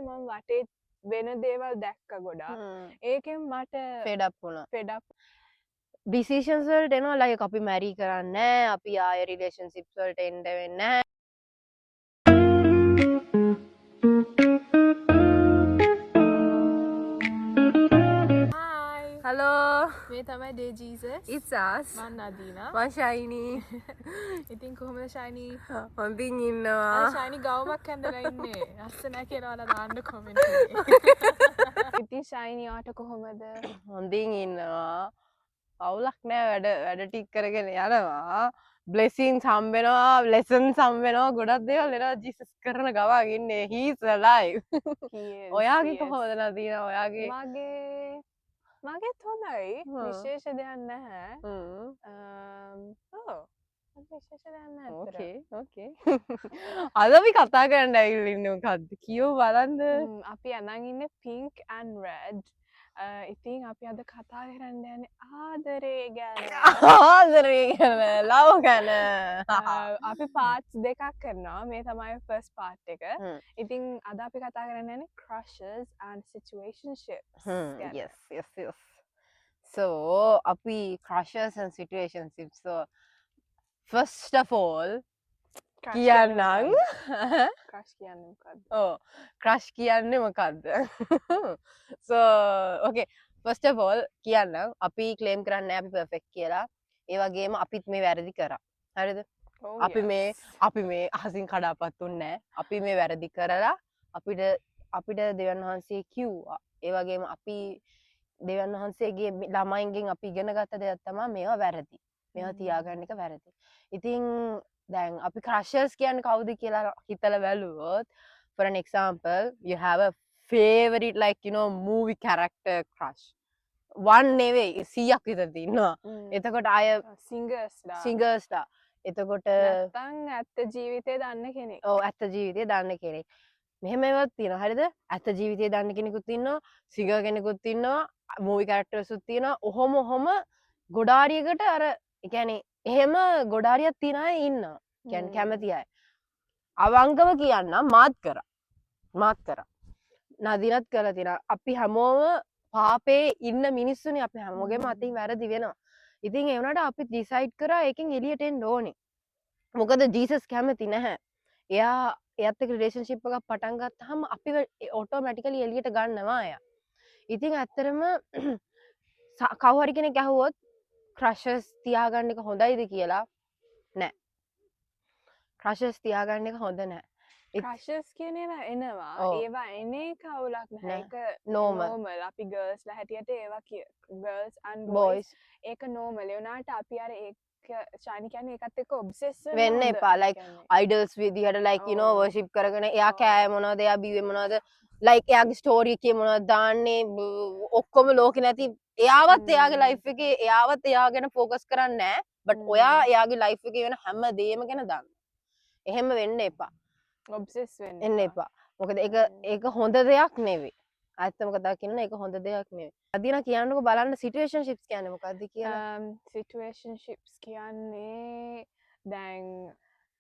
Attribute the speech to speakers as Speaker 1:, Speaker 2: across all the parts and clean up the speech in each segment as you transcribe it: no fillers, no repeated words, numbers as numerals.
Speaker 1: කියන්නේ මම වටේ වෙන දේවල් දැක්ක ගොඩක්. ඒකෙන් මට
Speaker 2: fed up වුණා.
Speaker 1: fed up
Speaker 2: decisions වලට එනවා like අපි marry කරන්නේ නැහැ, අපි ආයෙ relationships වලට එන්න වෙන්නේ නැහැ.
Speaker 1: Hi.
Speaker 2: Hello,
Speaker 1: මේ තමයි Day Jesus.
Speaker 2: it's us.
Speaker 1: මම නදීනා.
Speaker 2: මම ශයිනී.
Speaker 1: ඉතින් කොහොමද ශයිනී?
Speaker 2: හොඳින්
Speaker 1: අර
Speaker 2: ඉන්නවා.
Speaker 1: ශයිනී ගවුමක් ඇඳලා ඉන්නේ. ලස්සනයි කියලා ඔයාලා දාන්න කමෙන්ට් එකේ. ඉතින් ශයිනී ඔයාට කොහොමද?
Speaker 2: හොඳින් ඉන්නවා. අවුලක් නෑ වැඩ ටික කරගෙන යනවා. blessings හම්බෙනවා, lessons හම්බෙනවා, ගොඩක් දේවල් එනවා ජීසස් කරන ගමන් ඉන්නේ. he is alive. ඔයාගේ කොහොමද නදීනා ඔයාගේ?
Speaker 1: මගේත් හොඳයි.
Speaker 2: හ්ම්.
Speaker 1: විශේෂ දෙයක් නැහැ. ඔව්. විශේෂ දෙයක් නැහැ අතට.
Speaker 2: ඕකේ. අද අපි කතා කරන්න ඇවිල්ලා ඉන්නේ මොකද්ද? කියෝ බලන්න.
Speaker 1: අපි අනන් ඉන්නේ pink and red. ඉතින් අපි අද කතා කරන්න යන්නේ ආදරේ ගැන.
Speaker 2: ආදරේ ගැන, love ගැන.
Speaker 1: අපි පාර්ට්ස් දෙකක් කරනවා. මේ තමයි ෆස්ට් පාර්ට් එක.
Speaker 2: හ්ම්.
Speaker 1: ඉතින් අද අපි කතා කරන්න යන්නේ crushes and situationships ගැන.
Speaker 2: yes. So, අපි crushes and situationships. So, first of all,
Speaker 1: Crush
Speaker 2: කියන්නම්.
Speaker 1: crush කියන්නේ මොකක්ද?
Speaker 2: Oh, crush කියන්නේ මොකක්ද? So, okay. First of all, කියන්නම්. අපි claim කරන්නේ නැහැ අපි perfect කියලා. ඒ වගේම අපිත් මේ වැරදි කරා. හරිද?
Speaker 1: Oh,
Speaker 2: අපි මේ අහසින් කඩාපත් උන්නේ නැහැ. අපි මේ වැරදි කරලා අපිට දෙවියන් වහන්සේ කිව්වා. ඒ වගේම අපි දෙවියන් වහන්සේගේ ළමයින්ගෙන් අපි ඉගෙන ගත්ත දෙයක් තමයි මේවා වැරදි. මේවා තියාගන්න එක වැරදි. ඉතින් දැන් අපි crushes කියන්නේ කවුද කියලා හිතලා බැලුවොත් for an example you have a favorite like movie character crush. one නෙවෙයි 100ක් විතර තියෙනවා. එතකොට අය singers ලා එතකොට
Speaker 1: නැත්තම් ඇත්ත ජීවිතේ දන්න කෙනෙක්.
Speaker 2: ඔව් ඇත්ත ජීවිතේ දන්න කෙනෙක්. මෙහෙම ඒවත් තියෙනවා. හරිද? ඇත්ත ජීවිතේ දන්න කෙනෙකුත් ඉන්නවා, සිංගර් කෙනෙකුත් ඉන්නවා, මූවි කැරක්ටර්ස්ුත් තියෙනවා. ඔහොම ගොඩාරියකට අර ඒ කියන්නේ එහෙම ගොඩාරියක් තියන අය ඉන්නවා. කියන්නේ කැමති අය. අවංගව කියන්නම් මාත් කරා. නදීනත් කරලා තියෙනවා. අපි හැමෝම පාපේ ඉන්න මිනිස්සුනේ අපි හැමෝගෙම අතින් වැරදි වෙනවා. ඉතින් ඒ වුණාට අපි ඩිසයිඩ් කරා ඒකෙන් එළියට එන්න ඕනේ. මොකද ජීසස් කැමති නැහැ. එයා එයත් එක්ක රිලේෂන්ෂිප් එකක් පටන් ගත්තාම අපිව ඔටෝමැටිකලි එළියට ගන්නවා එයා. ඉතින් ඇත්තටම කවුරු හරි කෙනෙක් අහුවොත් ක්‍රෂස් තියාගන්න එක හොඳයිද කියලා නෑ. ක්‍රෂස් තියාගන්න එක හොඳ නෑ.
Speaker 1: crushes කියන ඒවා එනවා.
Speaker 2: ඔව්.
Speaker 1: ඒවා එන්නේ කවුලක් නැහැ. ඒක
Speaker 2: normal.
Speaker 1: අපි girls ලා හැටියට ඒවා girls and boys.
Speaker 2: boys
Speaker 1: ඒක normal. ඒ වුණාට අපි අර ඒක ශානි කියන්නේ ඒකත් එක්ක obsess
Speaker 2: වෙන්න එපා. like idols විදිහට like
Speaker 1: ඔව්.
Speaker 2: worship කරගෙන එයා
Speaker 1: ඔව්.
Speaker 2: කෑ මොනවද එයා බිව්වේ මොනවද like එයාගේ ස්ටෝරි එකේ මොනවද දාන්නේ ඔක්කොම ලෝකේ නැති එයාවත් එයාගේ ලයිෆ් එකේ එයාවත් එයා ගැන ફોකස් කරන්නේ නැහැ. but ඔයා එයාගේ ලයිෆ් එකේ වෙන හැම දෙයක්ම ගැන දන්න. එහෙම වෙන්න එපා.
Speaker 1: obsess
Speaker 2: එන්න එපා. මොකද ඒක හොඳ දෙයක් නෙවෙයි. ඇත්තම කතා කියනවා ඒක හොඳ දෙයක් නෙවෙයි. අදිනා කියන්නකෝ බලන්න situationships කියන්නේ මොකක්ද කියලා.
Speaker 1: situationships කියන්නේ දැන්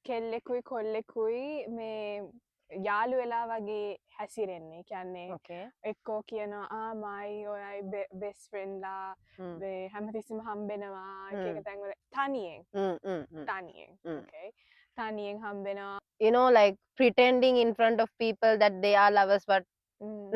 Speaker 1: කෙල්ලෙකුයි කොල්ලෙකුයි මේ යාළු වෙලා වගේ හැසිරෙන්නේ. කියන්නේ
Speaker 2: okay.
Speaker 1: එක්කෝ කියනවා මයි ඔයයි බෙස්ට් ෆ්‍රෙන්ඩ්ලා හැමතිස්සෙම හම්බෙනවා එක තැන්වල තනියෙන්. okay. තනියෙන් හම්බෙනවා.
Speaker 2: like pretending in front of people that they are lovers but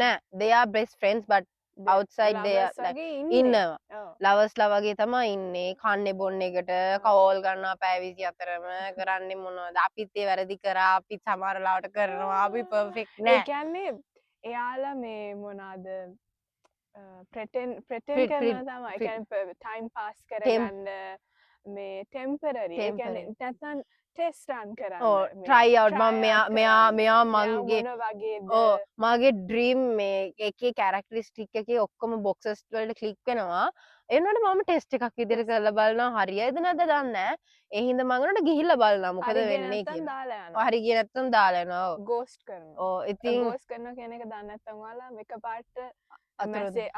Speaker 2: nah, they are best friends but outside they are like ඉන්නවා. lovers ලා වගේ තමයි ඉන්නේ. කන්නේ බොන්නේ එකට කෝල් කරනවා පැය 24ම කරන්නේ මොනවද? අපිත් ඒ වැරදි කරා. අපිත් සමහර ලාවට කරනවා. අපි perfect නෑ.
Speaker 1: ඒ කියන්නේ එයාලා මේ මොනවාද pretend කරනවා තමයි. ඒ කියන්නේ time pass කරගන්න මේ temporary. ඒ කියන්නේ නැත්නම් ටෙස්ට් රන් කරන්න.
Speaker 2: try out මෙයා මගේ
Speaker 1: මොන වගේද
Speaker 2: මගේ ඩ්‍රීම් මේ එකේ කැරක්ටරිස්ටික් එකේ ඔක්කොම බොක්සස් වලට ක්ලික් වෙනවා. ඒ වුණාට මම ටෙස්ට් එකක් විදිහට කරලා බලනවා හරියයිද නැද්ද දන්නේ නැහැ. ඒ හින්දා මම උනට ගිහිල්ලා බලනවා මොකද වෙන්නේ කියලා. හරි ගියේ නැත්තම් දාලා යනවා.
Speaker 1: ගෝස්ට් කරනවා.
Speaker 2: ඔව් ඉතින්
Speaker 1: ගෝස්ට් කරනවා කියන එක දන්නේ නැත්නම් ඔයාලා එකපාරට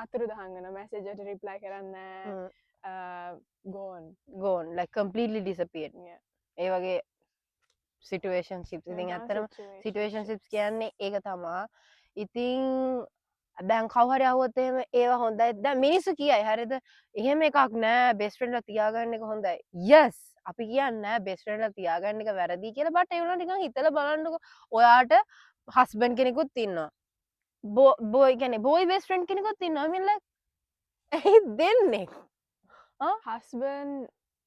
Speaker 1: අතුරුදහන් වෙනවා. මැසේජ් එකට රිප්ලයි කරන්නේ නැහැ. gone
Speaker 2: like completely disappeared. ඒ වගේ situationships ඉතින් ඇත්තටම situationships කියන්නේ ඒක තමයි. ඉතින් දැන් කවුරු හරි අහුවොත් එහෙම ඒවා හොඳයි. දැන් මිනිස්සු කියයි හරිද? එහෙම එකක් නෑ බෙස්ට් ෆ්‍රෙන්ඩ්ලා තියාගන්න එක හොඳයි. yes අපි කියන්නේ නෑ බෙස්ට් ෆ්‍රෙන්ඩ්ලා තියාගන්න එක වැරදි කියලා. බට් ඒ වුණාට නිකන් හිතලා බලන්නකෝ. ඔයාට හස්බන්ඩ් කෙනෙකුත් ඉන්නවා. බෝයි කියන්නේ බෝයි බෙස්ට් ෆ්‍රෙන්ඩ් කෙනෙකුත් ඉන්නවා. I mean like ඇයි දෙන්නේ?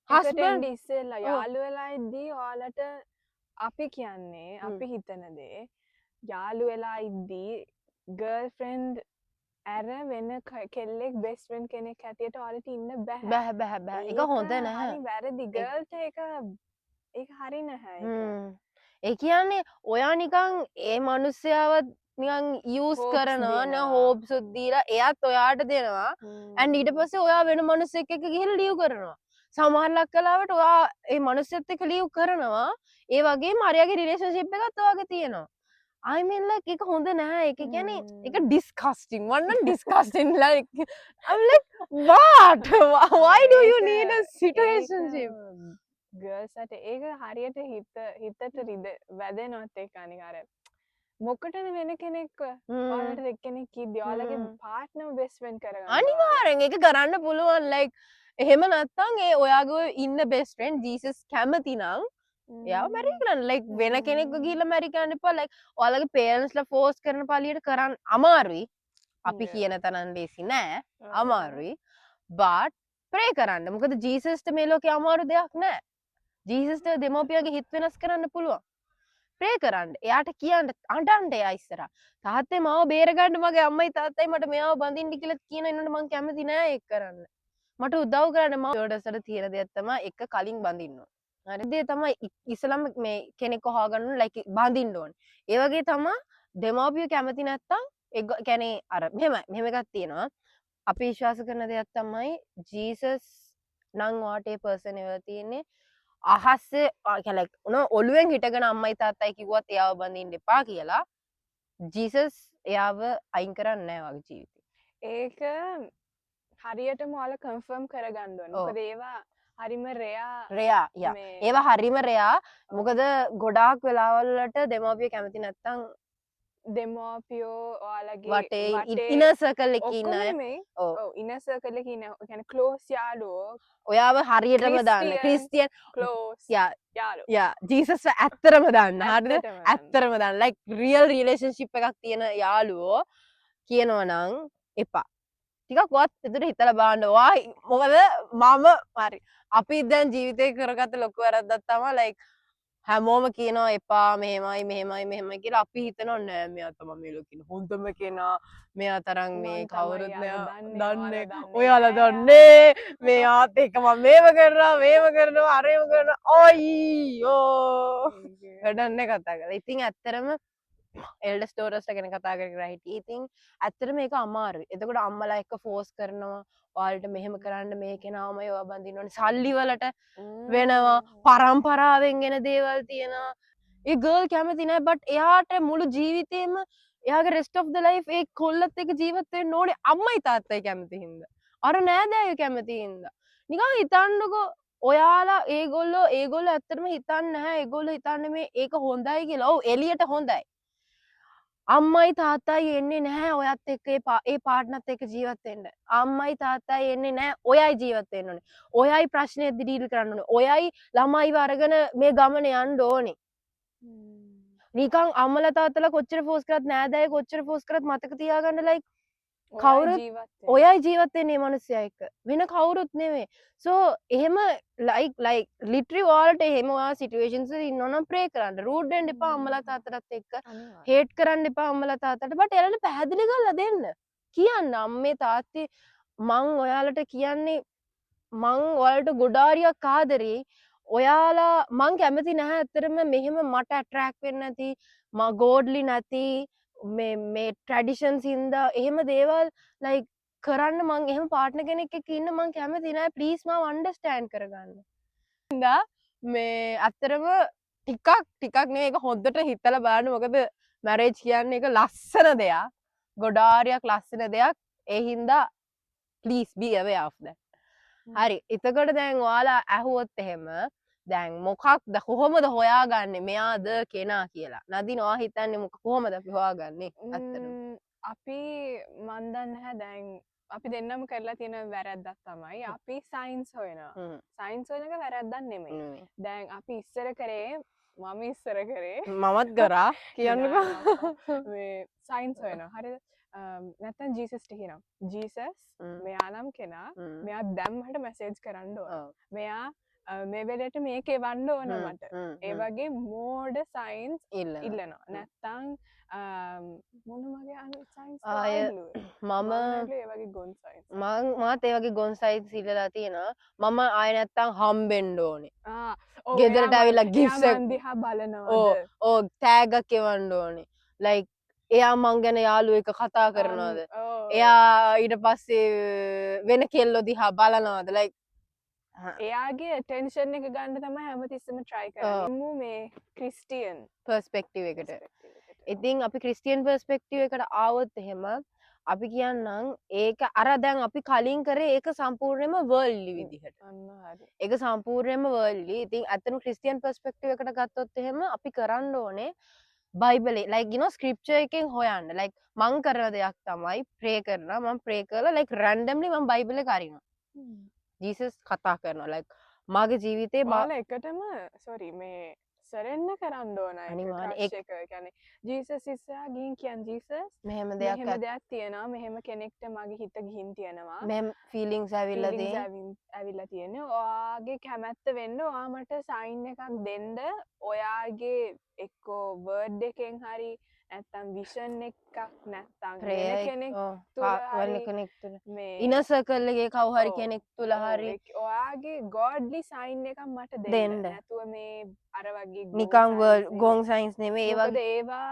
Speaker 1: හස්බන්ඩ් ඉස්සෙල්ලා යාළු වෙලා ඉද්දී ඔයාලට අපි කියන්නේ අපි හිතන දේ යාළු වෙලා ඉද්දී ගර්ල්ෆ්‍රෙන්ඩ් ඇර වෙන කෙල්ලෙක් බෙස්ට් ෆ්‍රෙන්ඩ් කෙනෙක් හැටියට ඔයාලට ඉන්න බෑ.
Speaker 2: බෑ. ඒක හොඳ නැහැ.
Speaker 1: හරි වැරදි. ගර්ල්ට ඒක හරි නැහැ.
Speaker 2: ඒ කියන්නේ ඔයා නිකන් ඒ මිනිස්සයාව නිකන් යූස් කරනවා නේ හෝප්ස් දීලා එයාත් ඔයාට දෙනවා. and ඊට පස්සේ ඔයා වෙන මිනිස්සෙක් එක්ක ගිහලා ලියු කරනවා. සමහරක් කලාවට ඔයා ඒ මිනිස්සෙත් එක්ක ලියු කරනවා. ඒ වගේම අරයාගේ රිලේෂන්ෂිප් එකත් ඔයාගේ තියෙනවා. I mean like ඒක හොඳ නැහැ. ඒක කියන්නේ ඒක disgusting. one disgusting like I'm like what? Why do you need a situationship?
Speaker 1: girls අට ඒක හරියට හිතට වැදෙනවත් ඒක අනිකාර. මොකටද වෙන කෙනෙක් ඔයාලට එක්කෙනෙක් කිව්දී ඔයාලගේ පාර්ට්නර් බෙස්ට් ෆ්‍රෙන්ඩ් කරගන්න.
Speaker 2: අනිවාර්යෙන් ඒක කරන්න පුළුවන් like එහෙම නැත්තම් ඒ ඔයාගේ ඉන්න බෙස්ට් ෆ්‍රෙන්ඩ් ජීසස් කැමති නම් එයාව මැරි කරන්න like වෙන කෙනෙක්ව ගිහිල්ලා මැරි කරන්න එපා like ඔයාලගේ පේරන්ට්ස්ලා ෆෝස් කරන පළියට කරන්න අමාරුයි. අපි කියන තරම් ලේසි නෑ. අමාරුයි. but pray කරන්න. මොකද ජීසස්ට මේ ලෝකේ අමාරු දෙයක් නෑ. ජීසස්ට දෙමෝපියගේ හිත වෙනස් කරන්න පුළුවන්. pray කරන්න. එයාට කියන්න අඬන්න එයා ඉස්සරහා. තාත්තේ මාව බේරගන්න මගේ අම්මයි තාත්තයි මට මෙයාව බඳින්න කියලා කියන ඉන්නට මං කැමති නෑ ඒක කරන්න. මට උදව් කරන්න මම යෝඩසට තියෙන දෙයක් තමයි එක කලින් බඳින්න ඕන. හරි දේ තමයි ඉස්සලම මේ කෙනෙක් හොයාගන්න ලයික් බඳින්න ඕන. ඒ වගේ තමයි දෙමෝපිය කැමති නැත්තම් ඒ කියන්නේ අර මෙහෙම එකක් තියෙනවා. අපි විශ්වාස කරන දෙයක් තමයි ජීසස් නම් වාටේ පර්සන් එවලා තියෙන්නේ අහස්සේ like ඔළුවෙන් හිටගෙන අම්මයි තාත්තයි කිව්වත් එයාව බඳින්න එපා කියලා ජීසස් එයාව අයින් කරන්නේ නැහැ වගේ ජීවිතේ.
Speaker 1: ඒක හරියටම ඔයාලා කන්ෆර්ම් කරගන්න ඕනේ. මොකද ඒවා හරිම රෙයා
Speaker 2: ඒවා හරිම රෙයා. මොකද ගොඩාක් වෙලාවල් වලට දෙමෝපිය කැමති නැත්තම්
Speaker 1: දෙමෝපියෝ ඔයාලගේ
Speaker 2: වටේ ඉනර් සර්කල් එකේ ඉන්න අය
Speaker 1: ඉනර් සර්කල් එකේ ඉන්න කියන්නේ ක්ලෝස් යාළුවෝ
Speaker 2: ඔයාව හරියටම දාන්න ක්‍රිස්තියන්
Speaker 1: ක්ලෝස්
Speaker 2: යාළුවෝ ජීසස් ඇත්තරම දාන්න හරිද ඇත්තරම දාන්න like real relationship එකක් තියෙන යාළුවෝ කියනවා නම් එපා ටිකක් වත් එතන හිතලා බලන්න මොකද මම හරි අපි දැන් ජීවිතේ කරගත්ත ලොකු වැරද්දක් තමයි like හැමෝම කියනවා එපා මෙහෙමයි කියලා අපි හිතනවා නෑ මෙයා තමයි මේ ලෝකෙන හොඳම කෙනා මෙයා තරම් මේ කවුරුත් දන්නේ ඔයාලා දන්නේ මෙයාත් එක්ක මම මේව කරනවා අරේව කරනවා අයියෝ වැඩන්නේ කතා කරලා ඉතින් ඇත්තරම එල්ඩර් ස්ටෝරස්ලා ගැන කතා කරලා හිටියේ ඉතින් ඇත්තටම මේක අමාරුයි එතකොට අම්මලා එක්ක ෆෝස් කරනවා ඔයාලට මෙහෙම කරන්න මේ කෙනාමයි ඔයා බඳින්න ඕනේ සල්ලි වලට වෙනවා පරම්පරාවෙන් එන දේවල් තියෙනවා ඒ ගර්ල් කැමති නෑ බට් එයාට මුළු ජීවිතේම එයාගේ rest of the life ඒ කොල්ලත් එක්ක ජීවත් වෙන්න ඕනේ අම්මයි තාත්තයි කැමති හින්දා අර නෑදෑයෝ කැමති හින්දා නිකන් හිතන්නකෝ ඔයාලා ඒගොල්ලෝ ඇත්තටම හිතන්නේ නැහැ ඒගොල්ලෝ හිතන්නේ මේ ඒක හොඳයි කියලා ඔව් එළියට හොඳයි අම්මයි තාත්තයි එන්නේ නැහැ ඔයත් එක්ක ඒ පාර්ට්නර්ත් එක්ක ජීවත් වෙන්න. අම්මයි තාත්තයි එන්නේ නැහැ ඔයයි ජීවත් වෙන්න ඕනේ. ඔයයි ප්‍රශ්නේ ඩීල් කරන්න ඕනේ. ඔයයි ළමයිව අරගෙන මේ ගමන යන්න ඕනේ. නිකන් අම්මලා තාත්තලා කොච්චර ෆෝස් කරත් නෑදෑය කොච්චර ෆෝස් කරත් මතක තියාගන්න like කවුරුත් ඔයයි ජීවත් වෙන්නේ මේ මිනිස්සයා එක්ක. වෙන කවුරුත් නෙමෙයි. so එහෙම like literally ඔයාලට එහෙම ඔයා situations එකේ ඉන්නව නම් pray කරන්න. rude වෙන්න එපා අම්මලා තාත්තලාත් එක්ක. hate කරන්න එපා අම්මලා තාත්තට. but එයාලට පැහැදිලි කරලා දෙන්න. කියන්න අම්මේ තාත්තේ මං ඔයාලට කියන්නේ මං ඔයාලට ගොඩාරියක් ආදරේ. ඔයාලා මං කැමති නැහැ ඇත්තටම මෙහෙම මට attract වෙන්නේ නැති මා godly නැති මේ ට්‍රැඩිෂන්ස් හින්දා එහෙම දේවල් like කරන්න මං එහෙම පාර්ට්නර් කෙනෙක් එක්ක ඉන්න මං කැමති නෑ ප්ලීස් මාව අන්ඩර්ස්ටෑන්ඩ් කරගන්න. හින්දා මේ අත්‍තරම ටිකක් නෙවෙයි ඒක හොඳට හිතලා බලන්න මොකද මැරේජ් කියන්නේ එක ලස්සන දෙයක්. ගොඩාරියක් ලස්සන දෙයක්. ඒ හින්දා please be aware of that. හරි. එතකොට දැන් ඔයාලා ඇහුවොත් එහෙම දැන් මොකක්ද කොහොමද හොයාගන්නේ මෙයාද කෙනා කියලා නදී නොවා හිතන්නේ කොහොමද අපි හොයාගන්නේ ඇත්තටම
Speaker 1: අපි මන් දන්නේ නැහැ දැන් අපි දෙන්නම කරලා තියෙන වැරැද්දක් තමයි අපි සයින්ස් හොයනවා සයින්ස් හොයන එක වැරැද්දක් නෙමෙයි දැන් අපි ඉස්සර කරේ මම ඉස්සර කරේ
Speaker 2: මමත් කරා කියන්නකෝ
Speaker 1: මේ සයින්ස් හොයනවා හරිද නැත්තම් ජීසස්ට කියනවා ජීසස් මෙයා නම් කෙනා මෙයා දැම්මට මැසේජ් කරන්න ඕන මෙයා මේ වෙලට මේක එවන්න ඕන මට ඒ වගේ මෝඩ සයින්ස් ඉල්ලනවා නැත්තං මොන මගේ
Speaker 2: මාත් ඒ වගේ ගොන් සයින්ස් ඉල්ලලා තියෙනවා මම ආය නැත්තං හම්බෙන්න ඕනේ ගෙදරට ඇවිල්ලා ගිෆ්ට්
Speaker 1: දිහා බලනවා
Speaker 2: ඕ තෑග්ගක් එවන්න ඕනේ ලයික් එයා මං ගැන යාළුවෙක් කතා කරනවද එයා ඊට පස්සේ වෙන කෙල්ලෝ දිහා බලනවද ලයික්
Speaker 1: එයාගේ ටෙන්ෂන් එක ගන්න තමයි හැමතිස්සම try කරන්නේ මේ ක්‍රිස්ටියන්
Speaker 2: පර්ස්පෙක්ටිව් එකට ඉතින් අපි ක්‍රිස්ටියන් පර්ස්පෙක්ටිව් එකට ආවොත් එහෙම අපි කියන්නම් ඒක අර දැන් අපි කලින් කරේ ඒක සම්පූර්ණයෙන්ම වර්ල්ඩ්ලි විදිහට ඒක සම්පූර්ණයෙන්ම වර්ල්ඩ්ලි ඉතින් අතන ක්‍රිස්ටියන් පර්ස්පෙක්ටිව් එකට ගත්තොත් එහෙම අපි කරන්න ඕනේ බයිබලේ like you know scripture එකෙන් හොයන්න like මං කරන දෙයක් තමයි pray කරනවා මම pray කරලා like randomly මම බයිබලේ කරිනවා ජීසස් කතා කරනවා like මගේ ජීවිතේ
Speaker 1: බාල එකටම sorry මේ සරෙන්න කරන්න ඕන ඒක කියන්නේ ජීසස් ඉස්සරහා ගිහින් කියන් ජීසස්
Speaker 2: මෙහෙම
Speaker 1: දෙයක් තියෙනවා මෙහෙම කෙනෙක්ට මගේ හිත ගිහින් තියෙනවා
Speaker 2: මෙහෙම ෆීලිංග්ස්
Speaker 1: ඇවිල්ලා තියෙන්නේ ඔයාගේ කැමැත්ත වෙන්න ඔයා මට සයින් එකක් දෙන්න ඔයාගේ එක්කෝ වර්ඩ් එකෙන් හරි නැත්තම් විෂන් එකක් නැත්තම්
Speaker 2: කෙනෙක් ඉනස කල්ලගේ කවුහරි කෙනෙක් තුළ හරි
Speaker 1: ඔයාගේ ගෝඩ්ලි සයින් එකක් මට දෙන්න නැතුව මේ අර වගේ
Speaker 2: නිකං ගෝන් සයින්ස් නෙමේ
Speaker 1: ඒවා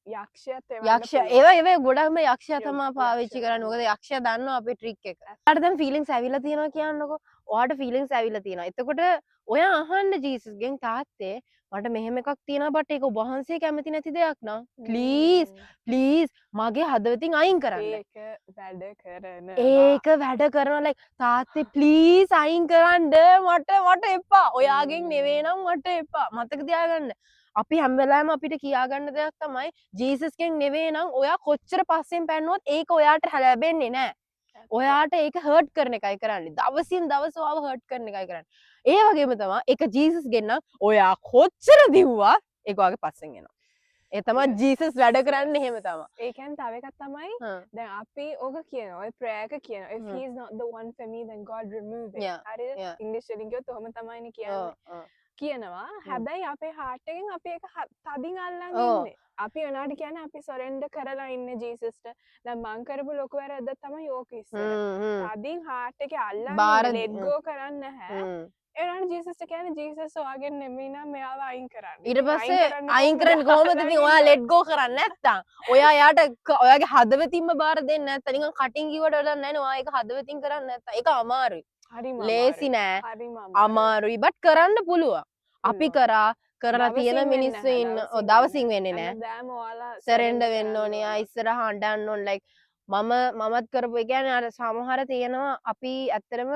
Speaker 2: යක්ෂ ඒවා ගොඩක්ම යක්ෂ තමා පාවිච්චි කරන්න මොකද යක්ෂ දන්න අපේ ට්‍රික් එක අරදම් ෆිලිංස් ඇවිල්ලා තියෙනවා කියන්නකො ඔයාට ෆිලිංස් ඇවිල්ලා තියෙනවා එතකොට ඔයා අහන්න ජීසස්ගෙන් තාත්තේ මට මෙහෙම එකක් තියෙනවා බට ඒක වහන්සේ කැමති නැති දෙයක් නම් ප්ලීස් මගේ හදවතින් අයින් කරන්න ඒක වැඩ කරන ලයික් තාත්තේ ප්ලීස් අයින් කරන්න මට එපා ඔයාගෙන් නෙවේ නම් මට එපා මතක තියාගන්න අපි හැම වෙලාවෙම අපිට කියාගන්න දෙයක් තමයි ජීසස්ගෙන් නෙවේ නම් ඔයා කොච්චර පස්සෙන් පැන්නුවොත් ඒක ඔයාට ලැබෙන්නේ නැහැ. ඔයාට ඒක හර්ට් කරන එකයි කරන්නේ. දවසින් දවස ඔයාව හර්ට් කරන එකයි කරන්නේ. ඒ වගේම තමයි ඒක ජීසස්ගෙන් නම් ඔයා කොච්චර දිව්වා ඒක ඔයාගේ පස්සෙන් එනවා. ඒ තමයි ජීසස් වැඩ කරන්නේ එහෙම තමයි.
Speaker 1: ඒ කියන්නේ තව එකක් තමයි දැන් අපි ඕක කියනවා ඔය ප්‍රේයර් එක කියනවා if he is not the one for me then God remove it. හරිද? ඉංග්‍රීසි වලින් කිව්වොත් ඔහොම තමයිනේ කියන්නේ. කියනවා හැබැයි අපේ හાર્ට් එකෙන් අපි ඒක තදින් අල්ලන් ඉන්නේ. අපි උනාට කියන්නේ අපි සරෙන්ඩර් කරලා ඉන්නේ ජීසස්ට. දැන් මං කරපු ලොකු වැරද්දක් තමයි ඕක ඉස්සර. තදින් හાર્ට් එකේ අල්ලන් ලෙට් ගෝ කරන්නේ නැහැ. ඒ උනාට ජීසස්ට කියන්නේ ජීසස් ඔයාගෙන් නෙමෙයි නම් මෙයාව අයින් කරන්න.
Speaker 2: ඊට පස්සේ අයින් කරන්නේ කොහොමද ඉතින් ඔයා ලෙට් ගෝ කරන්නේ නැත්තම්. ඔයා යාට ඔයාගේ හදවතින්ම බාර දෙන්නේ නැත්තම් නිකන් කටින් කිව්වට වැඩක් නැහැ නේ. ඔයා ඒක හදවතින් කරන්නේ නැත්තම් ඒක අමාරුයි. ලේසි නෑ අමාරුයි බට් කරන්න පුළුවන් අපි කරලා තියෙන මිනිස්සු ඉන්න දවසින් වෙන්නේ නෑ සරෙන්ඩර් වෙන්න ඕනේ ඉස්සරහා අඬන්න ඕන ලයික් මමත් කරපු ඒ කියන්නේ අර සමහර තියෙනවා අපි ඇත්තටම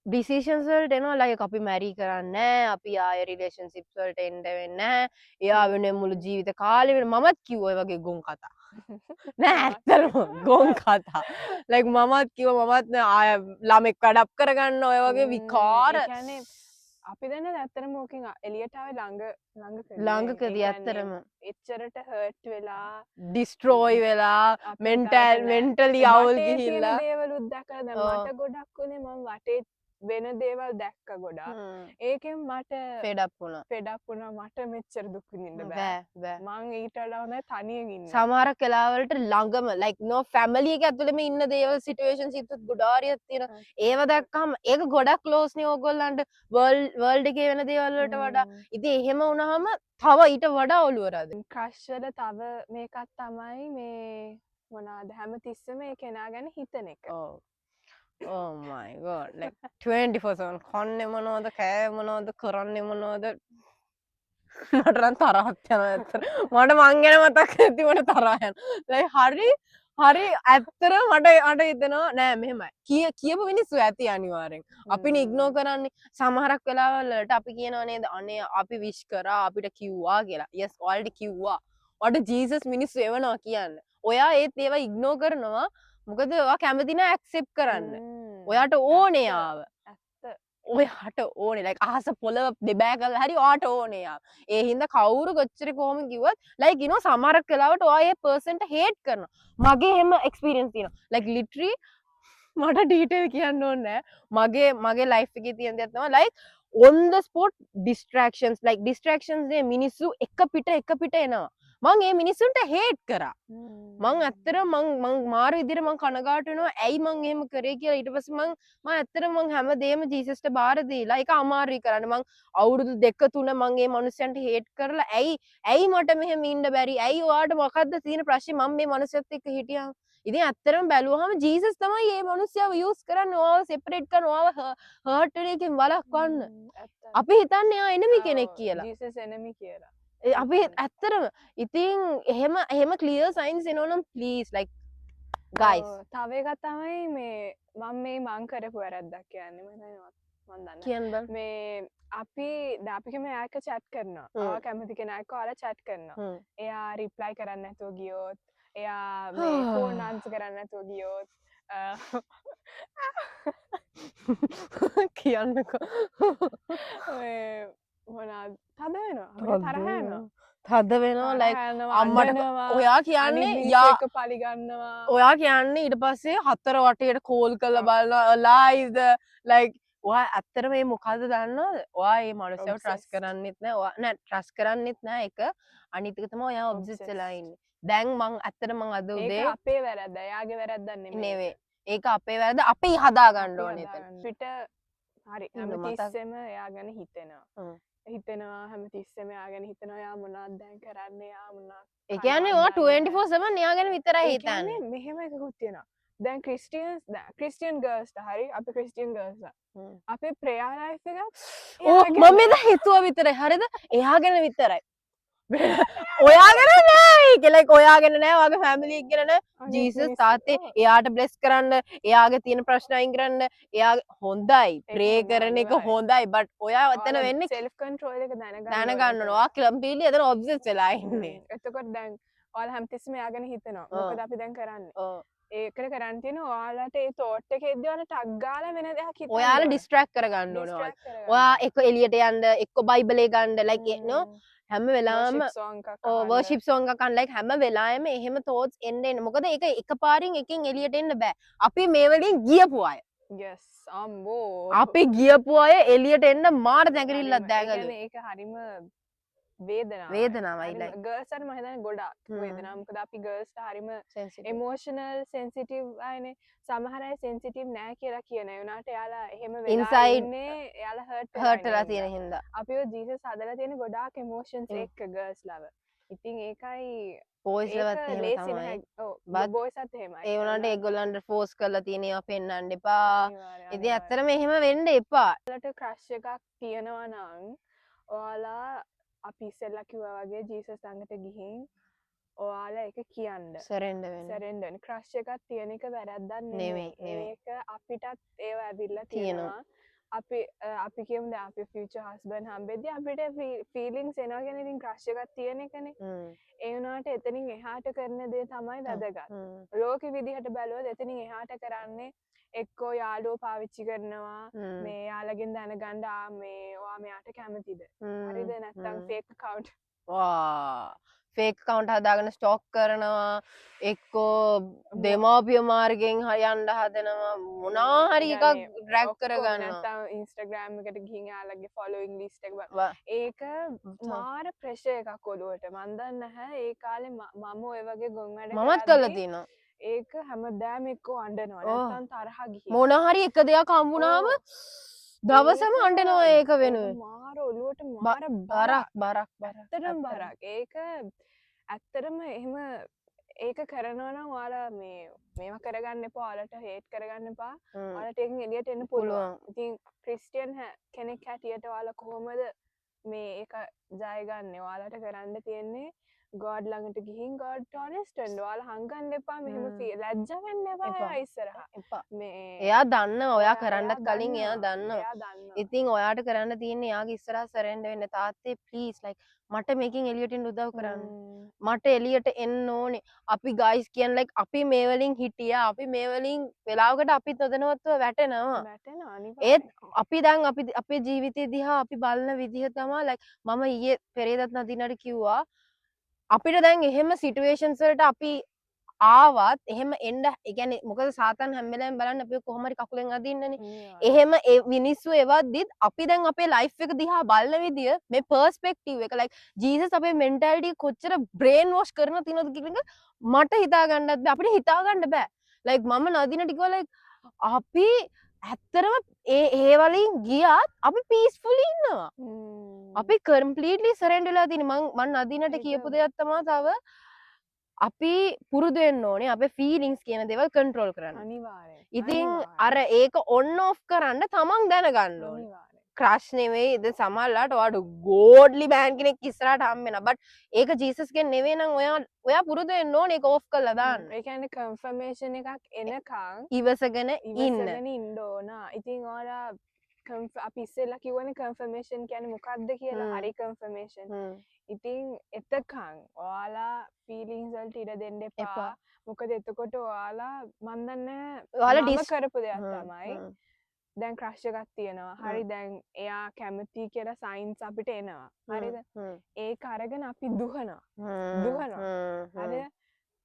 Speaker 2: ඩිසිෂන්ස් වලට එනවා ලයික් අපි මැරි කරන්නේ අපි ආය රිලේෂන්ෂිප්ස් වලට එන්න වෙන්නේ නැහැ එයා වෙන මුළු ජීවිත කාලෙම මමත් කිව්වා ඒ වගේ ගොන් කතා නෑ ඇත්තටම ගොන් කතා ලයික් මමත් කිව්වා මමත් ආය ළමෙක් වැඩක් කරගන්න ඔය වගේ විකාර
Speaker 1: කියන්නේ අපි දැන් ඇත්තටම ඕකෙන් එලියට ආවේ
Speaker 2: ළඟකදී ඇත්තටම
Speaker 1: එච්චරට හර්ට් වෙලා
Speaker 2: ඩිස්ට්‍රෝයි වෙලා මෙන්ටලි අවුල් ගිහිල්ලා
Speaker 1: දේවලුත් දැකලා දැන් මට ගොඩක් උනේ මම වටේ වෙන දේවල් දැක්ක ගොඩක් ඒකෙන් මට ෆෙඩ් වුණා මට මෙච්චර දුක් විඳින්න බෑ මං ඊට වඩා හොඳයි තනියෙන් ඉන්න
Speaker 2: සමහර වෙලාවලට ළඟම like no family එක ඇතුළෙම ඉන්න දේවල් situations ඉස්සත් ගොඩාරියක් තියෙනවා ඒව දැක්කම ඒක ගොඩක් close නේ ඕගොල්ලන්ට world එකේ වෙන දේවල් වලට වඩා ඉතින් එහෙම වුණාම තව ඊට වඩා ඔළුව රද
Speaker 1: ක්‍රෂ් වල තව මේකක් තමයි මේ මොනවාද හැමතිස්සෙම ඒ කෙනා ගැන හිතන එක
Speaker 2: oh my god like 24/7 කන්නේ මොනවද කෑ මොනවද කරන්නේ මොනවද මට නම් තරහක් යනවා ඇත්තට මට මං ගැන මතක් නැති මට තරහ යනවා like හරි හරි ඇත්තර මට හිතෙනවා නෑ මෙහෙමයි කියපු මිනිස්සු ඇති අනිවාර්යෙන් අපිනේ ඉග්නෝ කරන්නේ සමහරක් වෙලාවලට අපි කියනවා නේද අනේ අපි විශ් කරා අපිට කිව්වා කියලා යස් ඔයාලට කිව්වා ඔයාලට ජීසස් මිනිස්සු එවනවා කියන්න ඔයා ඒත් ඒවා ඉග්නෝ කරනවා මොකද ඔයා කැමති නෑ ඇක්සෙප්ට් කරන්න ඔයාට ඕනේ ආව ඔයාට ඕනේ ලයික් අහස පොළව දෙබෑ කරලා හරි ඔයාට ඕනේ ආව ඒ හින්දා කවුරු කොච්චර කොහොම කිව්වත් ලයික් you know සමහරක් වෙලාවට ඔයා ඒ පර්සන්ට හේට් කරනවා මගේ එහෙම එක්ස්පීරියන්ස් තියෙනවා ලයික් ලිටරි මට ඩීටේල් කියන්න ඕනේ නෑ මගේ ලයිෆ් එකේ තියෙන දේක් තමයි like on the spot distractions like distractions නේ මිනිස්සු එක පිට එනවා මං ඒ මිනිස්සුන්ට හේට් කරා මං ඇත්තට මං මාර විදිහට මං කනගාටු වෙනවා ඇයි මං එහෙම කරේ කියලා ඊට පස්සේ මං ඇත්තට මං හැමදේම ජීසස්ට බාර දීලා ඒක අමාරුයි කරන්න මං අවුරුදු 2-3 මං ඒ මනුස්සයන්ට හේට් කරලා ඇයි මට මෙහෙම ඉන්න බැරි ඇයි ඔයාට මොකද්ද තියෙන ප්‍රශ්නේ මං මේ මනුස්සයත් එක්ක හිටියා ඉතින් ඇත්තටම බැලුවහම ජීසස් තමයි මේ මනුස්සයව යූස් කරන්නේ ඔයාව සෙපරේට් කරන ඔයාව හර්ට් වෙන එකෙන් වළක්වන්න අපි හිතන්නේ එයා එනිමි කෙනෙක් කියලා
Speaker 1: ජීසස් එනිමි කියලා
Speaker 2: අපි ඇත්තරම ඉතින් එහෙම ක්ලියර් සයින්ස් එනවනම් ප්ලීස් ලයික් ගයිස්
Speaker 1: තව එකක් තමයි මේ මම මේ මං කරපු වැරද්දක් කියන්නේ මම දන්න
Speaker 2: කියන්න
Speaker 1: මේ අපි දාපිකම යාක චැට් කරනවා කැමති කෙනෙක් ඔයාලා චැට් කරනවා එයා රිප්ලයි කරන්න නැතුව ගියොත් එයා මේ ෆෝන් ආන්සර් කරන්න නැතුව ගියොත්
Speaker 2: කියන්නකෝ
Speaker 1: මොනවද තද වෙනවා තරහ යනවා
Speaker 2: තද වෙනවා ලයික් අම්මට ඔයා කියන්නේ
Speaker 1: පලිගන්නවා
Speaker 2: ඔයා කියන්නේ ඊට පස්සේ 4 වටේට කෝල් කරලා බලනවා ලයිව්ද ලයික් ඔයා ඇත්තට මේ මොකද්ද දන්නවද ඔයා මේ මනුස්සයව ට්‍රස්ට් කරන්නෙත් නෑ ඔයා නෑ ට්‍රස්ට් කරන්නෙත් නෑ එක අනිත් එක තමයි ඔයා ඔබ්සෙස් වෙලා ඉන්නේ දැන් මං ඇත්තට මං අද උදේ
Speaker 1: ඒක අපේ වැරද්ද එයාගේ වැරද්දක් නෙමෙයි
Speaker 2: ඒක අපේ වැරද්ද අපි හදා ගන්න ඕනේ එතන
Speaker 1: පිට හරි හැමතිස්සෙම එයා ගැන හිතෙනවා හැමතිස්සෙම එයා ගැන හිතනවා එයා මොනවද දැන් කරන්නේ එයා මොනවද
Speaker 2: ඒ කියන්නේ ඔයා 24/7 එයා ගැන විතරයි හිතන්නේ
Speaker 1: මෙහෙම එකකුත් තියෙනවා දැන් ක්‍රිස්ටියන් ගර්ල්ස්ට හරි අපි ක්‍රිස්ටියන් ගර්ල්ස්ලා අපේ ප්‍රේයර් ලයිෆ් එක
Speaker 2: මම මේ හිතුවා විතරයි හරිද එයා ගැන විතරයි ඔයාගෙන නෑ කෙලෙක් ඔයාගෙන නෑ වගේ ෆැමිලි එක ගැන නෑ ජීසස් තාත්තේ එයාට බ්ලෙස් කරන්න එයාගේ තියෙන ප්‍රශ්න අයින් කරන්න එයා හොඳයි ප්‍රේ කරන එක හොඳයි බට් ඔයා එතන වෙන්නේ
Speaker 1: සෙල්ෆ් කන්ට්‍රෝල් එක
Speaker 2: දැනගන්න ඕනවා ඔයා කම්ප්ලීට්ලි එතන ඔබ්සෙස් වෙලා ඉන්නේ
Speaker 1: එතකොට දැන් ඔයාලා හැමතිස්සෙම එයා ගැන හිතනවා මොකද අපි දැන් කරන්නේ ඒකට කරන්න තියෙන ඔයාලට ඒ තෝට් එකේ ඉද්දී ඔයාලා ටග් ගාලා වෙන දෙයක් හිතන්න
Speaker 2: ඔයාලා ඩිස්ට්‍රැක්ට් කරගන්න ඕනවා ඔයා එක්ක එළියට යන්න එක්ක බයිබලේ ගන්න like you know හැම වෙලාවම වර්ෂිප් සෝංග එකක් අහන්න like හැම වෙලාවෙම එහෙම thoughts එන්න මොකද ඒක එකපාරින් එකෙන් එළියට එන්න බෑ අපි මේ වලින් ගියපු අය
Speaker 1: yes අම්බෝ
Speaker 2: අපි ගියපු අය එළියට එන්න මාර දැඟලිල්ලක් දැඟලුවා
Speaker 1: ඒක හරිම වේදනාවයි
Speaker 2: like
Speaker 1: ගර්ල්ස් අර මම හිතන්නේ ගොඩක් වේදනාව මොකද අපි ගර්ල්ස්ට හරිම emotional sensitive අයනේ සමහර අය sensitive නෑ කියලා කියන ඒ උනාට එයාලා එහෙම වෙලා ඉන්නේ එයාලා hurt
Speaker 2: වෙලා තියෙන හින්දා
Speaker 1: අපිව ජීසස් හදලා තියෙන ගොඩාක් emotions එක්ක ගර්ල්ස් ලව ඉතින් ඒකයි
Speaker 2: බොයිස් ලවත් එහෙම තමයි
Speaker 1: ඔව් බොයිස්ත් එහෙමයි
Speaker 2: ඒ උනාට ඒගොල්ලන්ට ෆෝස් කරලා තියෙන ඒවා පෙන්වන්න එපා ඉතින් ඇත්තටම එහෙම වෙන්න එපා
Speaker 1: ඔයාලට ක්‍රෂ් එකක් තියෙනවා නම් ඔයාලා අපි ඉස්සෙල්ලා කිව්වා වගේ ජීසස් ළඟට ගිහින් ඔයාලා ඒක කියන්න සරෙන්ඩර් වෙන්න ක්‍රෂ් එකක් තියෙන එක වැරද්දක් නෙමෙයි ඒක අපිටත් ඒව ඇවිල්ලා තියෙනවා අපි කියමු දැන් අපි ෆියුචර් හස්බන්ඩ් හම්බෙද්දී අපිට ෆීලිංග්ස් එනවා කියන්නේ ඉතින් ක්‍රෂ් එකක් තියෙන එකනේ ඒ වුණාට එතනින් එහාට කරන දේ තමයි වැදගත් ලෝකෙ විදිහට බැලුවොත් එතනින් එහාට කරන්නේ එක්කෝ යාළුවෝ පාවිච්චි කරනවා මේ යාළගෙන් දැනගන්න මේ ඔයා මෙයාට කැමතිද හරිද නැත්නම් ෆේක් account
Speaker 2: ෆේක් account හදාගෙන ස්ටොක් කරනවා එක්කෝ දෙමාපිය මාර්ගෙන් යන්න හදනවා මොනවා හරි එකක් ඩ්‍රැග් කරගන්නවා
Speaker 1: නැත්නම් Instagram එකට ගිහින් යාළගේ following list එක බලන්න ඒක මාර ප්‍රෙෂර් එකක් ඔළුවට මන් දන්නේ නැහැ ඒ කාලේ මම ඔය වගේ ගොන් වැඩ
Speaker 2: මමත් කරලා තියෙනවා
Speaker 1: ඒක හැමදාම එක්කෝ අඬනවා නැත්නම් තරහ ගිහින්
Speaker 2: මොන හරි එක දෙයක් හම්බුනාම දවසම අඬනවා ඒක වෙනුවෙන්
Speaker 1: මාර ඔළුවට මාර
Speaker 2: බරක්
Speaker 1: ඇත්තටම බරක් ඒක ඇත්තටම එහෙම ඒක කරනවා නම් ඔයාලා මේවා කරගන්න එපා ඔයාලට හේට් කරගන්න එපා ඔයාලට ඒකෙන් එළියට එන්න පුළුවන් ඉතින් ක්‍රිස්ටියන් කෙනෙක් හැටියට ඔයාලා කොහොමද මේ ඒක ජය ගන්න ඔයාලට කරන්න තියෙන්නේ God ළඟට ගිහින් God honest වෙන්න. ඔයාලා හංගන්න එපා මෙහෙම ලැජ්ජා වෙන්න එපා එයා ඉස්සරහා. මේ
Speaker 2: එයා දන්නවා ඔයා කරන්නත් කලින් එයා දන්නවා.
Speaker 1: එයා දන්නවා.
Speaker 2: ඉතින් ඔයාට කරන්න තියෙන්නේ එයාගේ ඉස්සරහා සරෙන්ඩර් වෙන්න. තාත්තේ ප්ලීස් like මට මේකෙන් එළියට එන්න උදව් කරන්න. මට එළියට එන්න ඕනේ. අපි guys කියන්නේ like අපි මේ වලින් හිටියා. අපි මේ වලින් වෙලාවකට අපිත් නොදැනුවත්ව වැටෙනවා.
Speaker 1: වැටෙනවා
Speaker 2: ඒත් අපි දැන් අපේ ජීවිතය දිහා අපි බලන විදිහ තමයි like මම ඊයේ පෙරේදත් නදිනට කිව්වා අපිට දැන් එහෙම සිටුේෂන්ස් වලට අපි ආවත් එහෙම එන්න ඒ කියන්නේ මොකද සාතන් හැම වෙලාවෙම බලන්න අපි කොහොම හරි කකුලෙන් අදින්නනේ. එහෙම මිනිස්සු එවද්දිත් අපි දැන් අපේ ලයිෆ් එක දිහා බලන විදිය මේ පර්ස්පෙක්ටිව් එක like ජීසස් අපේ මෙන්ටැලිටි කොච්චර බ්‍රේන් වොෂ් කරන තියනවද කියන එක මට හිතා ගන්නත් බෑ. අපිට හිතා ගන්න බෑ. like මම නදිනට කිව්වා like අපි ඇත්තරම ඒ වලින් ගියත් අපි පීස්ෆුලි ඉන්නවා. අපි කම්ප්ලීට්ලි සරෙන්ඩර් වෙලා තියෙන්නේ. මං නදිනට කියපු දෙයක් තමයි තව අපි පුරුදු වෙන්න ඕනේ අපේ ෆීලිංගස් කියන දේවල් කන්ට්‍රෝල් කරන්න.
Speaker 1: අනිවාර්යෙන්.
Speaker 2: ඉතින් අර ඒක ඔන් ඔෆ් කරන්න තමන් දැනගන්න ඕනේ. ක්‍රෂ් නෙවෙයි. දැන් සමහරලාට ඔයාට ගෝඩ්ලි මෑන් කෙනෙක් ඉස්සරහට හම්බ වෙනවා. බට් ඒක ජීසස්ගෙන් නෙවෙයි නම් ඔයා පුරුදු වෙන්න ඕනේ ඒක ඔෆ් කරලා දාන්න.
Speaker 1: ඒ කියන්නේ කන්ෆර්මේෂන් එකක් එනකන්
Speaker 2: ඉවසගෙන
Speaker 1: ඉන්න ඕන. ඉතින් ඔයාලා අපි ඉස්සෙල්ලා කිව්වනේ කන්ෆර්මේෂන් කියන්නේ මොකක්ද කියලා. හරි කන්ෆර්මේෂන්. ඉතින් එතකන් ඔයාලා ෆීලිංගස් වලට ඉඩ දෙන්න එපා. මොකද එතකොට ඔයාලා මන් දන්නේ ඔයාලා කරපු දෙයක් තමයි. දැන් ක්‍රෂ් එකක් තියෙනවා. හරි දැන් එයා කැමති කියලා සයින්ස් අපිට එනවා. හරිද? ඒක අරගෙන අපි දුහනවා. හරිද?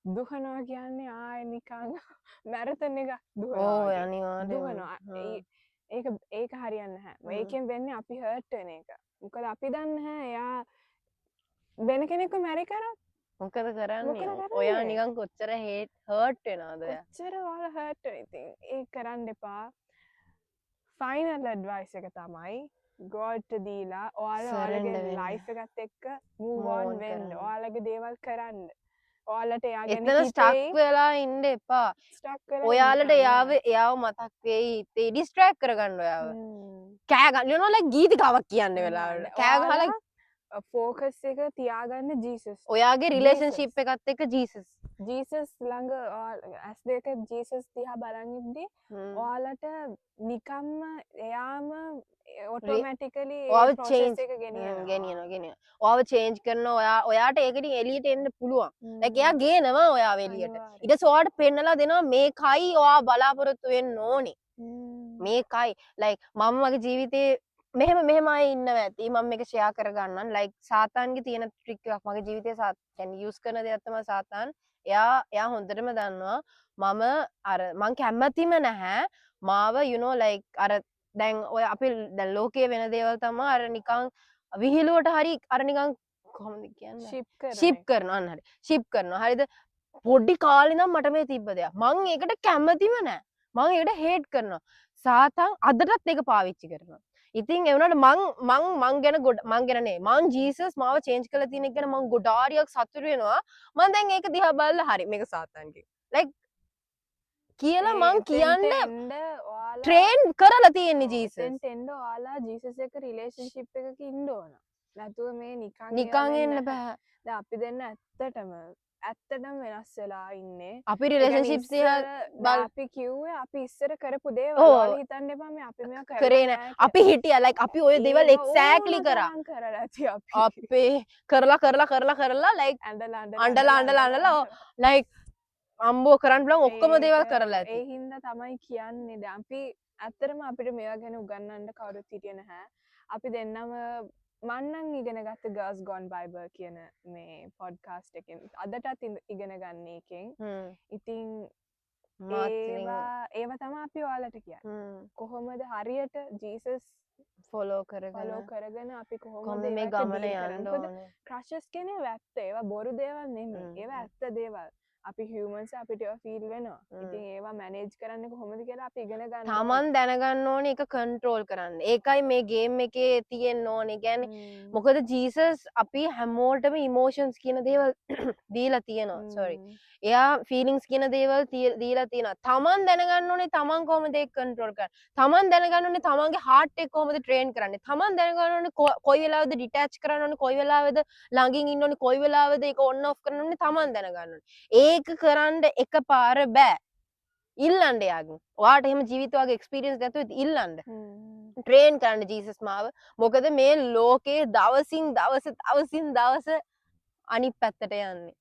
Speaker 1: දුහනවා කියන්නේ ආයෙ නිකන් මැරතන් එක දුහනවා. ඒක හරියන්නේ නැහැ. ඒකෙන් වෙන්නේ අපි හර්ට් වෙන එක. මොකද අපි දන්නේ නැහැ එයා වෙන කෙනෙක්ව මැරි කරොත්
Speaker 2: මොකද කරන්නේ? ඔයා නිකන් කොච්චර හර්ට් වෙනවද?
Speaker 1: කොච්චර ඔයාලා හර්ට් වෙන. ඉතින් ඒක කරන්න එපා. ෆයිනල් ඇඩ්වයිස් එක තමයි ගෝඩ්ට දීලා ඔයාලගේ ලයිෆ් එකත් එක්ක මූව් ඔන් වෙන්න. ඔයාලගේ දේවල් කරන්න. ඔයාලට එයා ගැන
Speaker 2: එතන ස්ටක් වෙලා ඉන්න එපා. ඔයාලට එයාව මතක් වෙයි. ඒ ඩිස්ට්‍රැක්ට් කරගන්න ඔයාව. කෑ ගන්න. you know like ගීතිකාවක් කියන්න වෙලාවට. කෑ ගහලා
Speaker 1: ෆෝකස් එක තියාගන්න ජීසස්.
Speaker 2: ඔයාගේ රිලේෂන්ෂිප් එකත් එක්ක ජීසස්.
Speaker 1: ජීසස් ළඟ ඇස් දෙක ජීසස් දිහා බලන් ඉද්දි ඔයාලට නිකම්ම එයාම ඔටෝමැටිකලි
Speaker 2: ඔයාව
Speaker 1: ප්‍රොසෙස් එක ගෙනියනවා.
Speaker 2: ඔයාව චේන්ජ් කරනවා. ඔයාට ඒකෙන් එළියට එන්න පුළුවන්. like එයා ගේනවා ඔයාව එළියට. ඊට පස්සේ ඔයාට පෙන්නලා දෙනවා මේකයි ඔයා බලාපොරොත්තු වෙන්න ඕනේ. මේකයි like මම මගේ ජීවිතේ මෙහෙම අය ඉන්නවා ඇති. මම මේක ෂෙයා කරගන්නම්. like සාතාන්ගේ තියෙන ට්‍රික් එකක් මගේ ජීවිතේ කියන්නේ යූස් කරන දෙයක් තමයි සාතාන්. එයා හොඳටම දන්නවා මම කැමතිම නැහැ මාව you know like අර දැන් ඔය අපි දැන් ලෝකයේ වෙන දේවල් තමයි අර නිකන් විහිළුවට හරි අර නිකන් කොහොමද කියන්නේ ෂිප් කරනවා අන්න හරි ෂිප් කරනවා හරිද පොඩි කාලේ නම් මට මේ තිබ්බ දෙයක් මං ඒකට කැමතිම නැහැ මං ඒකට හේට් කරනවා සාතන් අදටත් ඒක පාවිච්චි කරනවා ඉතින් ඒ වුණාට මං ගැන නේ මං ජීසස් මාව චේන්ජ් කරලා තියෙන එක ගැන මං ගොඩාරියක් සතුටු වෙනවා මං දැන් ඒක දිහා බලලා හරි මේක සාතන්ගේ like කියලා මං කියන්න ට්‍රේන් කරලා තියෙන්නේ ජීසස්
Speaker 1: එන්න ඔයාලා ජීසස් එක්ක රිලේෂන්ෂිප් එකක ඉන්න ඕන නැතුව මේ
Speaker 2: නිකන් එන්න බෑ
Speaker 1: දැන් අපි දෙන්න ඇත්තටම වෙනස් වෙලා ඉන්නේ
Speaker 2: අපි රිලේෂන්ෂිප්ස්
Speaker 1: අපි කිව්වේ අපි ඉස්සර කරපු දේවල් ඔයාලා හිතන්න එපා මේ අපි මේවා
Speaker 2: කරේ නෑ අපි හිටියා like අපි ওই දේවල් එක්සැක්ට්ලි කරා අපේ කරලා like අඬලා like අම්බෝ කරන්න බලන් ඔක්කොම දේවල් කරලා ඇති
Speaker 1: ඒ හින්දා තමයි කියන්නේ දැන් අපි ඇත්තටම අපිට මේවා ගැන උගන්වන්න කවුරුත් හිටියේ නැහැ අපි දෙන්නම මන්නම් ඉගෙන ගත්ත Girls Gone Bible කියන මේ පොඩ්කාස්ට් එකෙන් අදටත් ඉගෙන ගන්න එකෙන් ඉතින් ඒව තමයි අපි ඔයාලට කියන්නේ කොහොමද හරියට ජීසස්
Speaker 2: ෆොලෝ කරගෙන
Speaker 1: අපි කොහොමද
Speaker 2: මේ ගමන යන්න ඕනේ
Speaker 1: ක්‍රෂස් කියන්නේ ඇත්ත ඒවා බොරු දේවල් නෙමෙයි ඒවා ඇත්ත දේවල් අපි humans අපිට ඒවා feel වෙනවා. ඉතින් ඒවා manage කරන්නේ කොහොමද කියලා අපි ඉගෙන ගන්න ඕනේ.
Speaker 2: තමන් දැනගන්න ඕනේ ඒක control කරන්න. ඒකයි මේ game එකේ තියෙන්න ඕනේ. කියන්නේ මොකද Jesus අපි හැමෝටම emotions කියන දේවල් දීලා තියෙනවා. sorry. එයා feelings කියන දේවල් දීලා තියෙනවා. තමන් දැනගන්න ඕනේ තමන් කොහොමද ඒක control කරන්නේ. තමන් දැනගන්න ඕනේ තමන්ගේ heart එක කොහොමද train කරන්නේ. තමන් දැනගන්න ඕනේ කොයි වෙලාවෙද detach කරන්න ඕනේ, කොයි වෙලාවෙද ළඟින් ඉන්න ඕනේ, කොයි වෙලාවෙද ඒක on off කරන්න ඕනේ තමන් දැනගන්න ඕනේ. ඒක කරන්න එකපාර බෑ. ඉල්ලන්න යාගෙන්. ඔයාට එහෙම ජීවිත වගේ එක්ස්පීරියන්ස් නැතුව ඉල්ලන්න. ට්‍රේන් කරන්න ජීසස් මාව. මොකද මේ ලෝකේ දවසින් දවස අනිත් පැත්තට යන්නේ.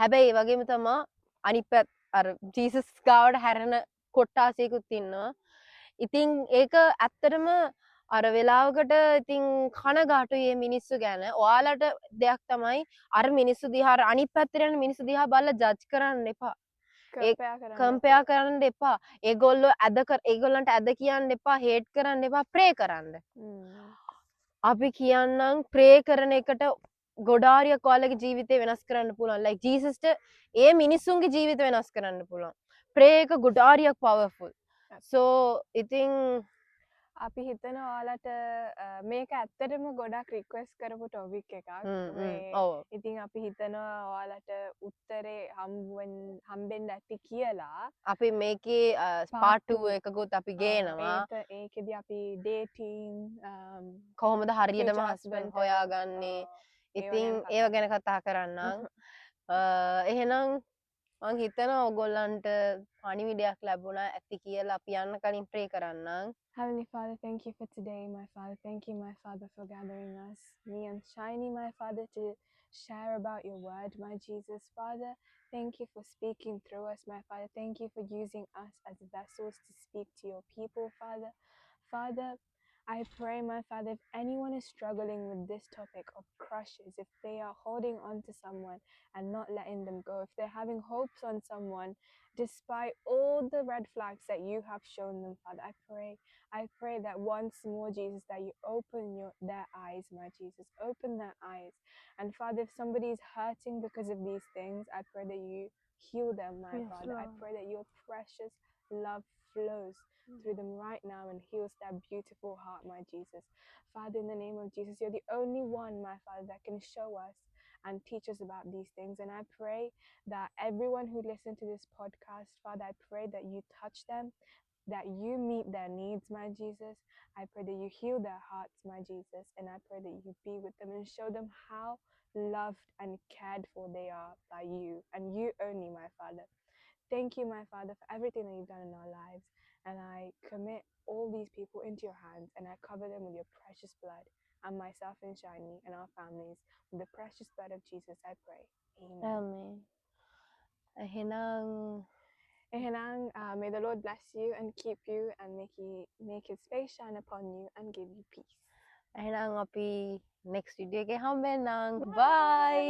Speaker 2: හැබැයි ඒ වගේම තමයි අනිත් පැත්ත අර ජීසස් ගාවට හැරෙන කොට්ටාසයකුත් ඉන්නවා. ඉතින් ඒක ඇත්තටම අර වෙලාවකට ඉතින් කනගාටුයි මේ මිනිස්සු ගැන. ඔයාලට දෙයක් තමයි අර මිනිස්සු දිහා අනිත් පැත්තට යන මිනිස්සු දිහා බලලා ජජ් කරන්න එපා. කම්පයා කරන්න එපා. ඒගොල්ලන්ට ඇද කියන්න එපා, හේට් කරන්න එපා, ප්‍රේ කරන්න. අපි කියන්නම් ප්‍රේ කරන එකට ගොඩාරියක් ඔයාලගේ ජීවිතේ වෙනස් කරන්න පුළුවන්. like ජීසස්ට ඒ මිනිස්සුන්ගේ ජීවිත වෙනස් කරන්න පුළුවන්. ප්‍රේ එක ගොඩාරියක් powerful. so ඉතින්
Speaker 1: අපි හිතන ඔයාලට මේක ඇත්තටම ගොඩක් රික්වෙස්ට් කරපු ටොපික් එකක්. ඉතින් අපි හිතනවා ඔයාලට උත්තරේ හම්බෙන්න ඇති කියලා. අපි
Speaker 2: මේකේ part 2 එකකුත් අපි ගේනවා.
Speaker 1: ඒකෙදි අපි dating
Speaker 2: කොහොමද හරියටම husband හොයාගන්නේ. ඉතින් ඒව ගැන කතා කරන්නම්. එහෙනම් මං හිතනවා ඔයගොල්ලන්ට පණිවිඩයක් ලැබුණා ඇති කියලා අපි යන්න කලින් pray කරන්නම්.
Speaker 1: Heavenly Father, thank you for today, my Father. Thank you, my Father, for gathering us, me and Shiny, my Father, to share about your word, my Jesus. Father, thank you for speaking through us, my Father. Thank you for using us as vessels to speak to your people, Father. Father, I pray, my Father, if anyone is struggling with this topic of crushes, if they are holding on to someone and not letting them go, if they're having hopes on someone, despite all the red flags that you have shown them, Father, I pray that once more, Jesus, that you open their eyes, my Jesus, open their eyes. And Father, if somebody is hurting because of these things, I pray that you heal them, my Father. Lord. I pray that your precious love flows through them right now and heals their beautiful heart, my Jesus. Father, in the name of Jesus, you're the only one, my Father, that can show us and teach us about these things. And I pray that everyone who listens to this podcast, Father, I pray that you touch them, that you meet their needs, my Jesus. I pray that you heal their hearts, my Jesus. And I pray that you be with them and show them how loved and cared for they are by you and you only, my Father. Thank you, my Father, for everything that you've done in our lives. And I commit all these people into your hands and I cover them with your precious blood, and myself and Shiny and our families with the precious blood of Jesus, I pray. Amen.
Speaker 2: Amen.
Speaker 1: May the Lord bless you and keep you and make his face shine upon you and give you peace.
Speaker 2: Ayan ang api next video kay Hambenang. Bye!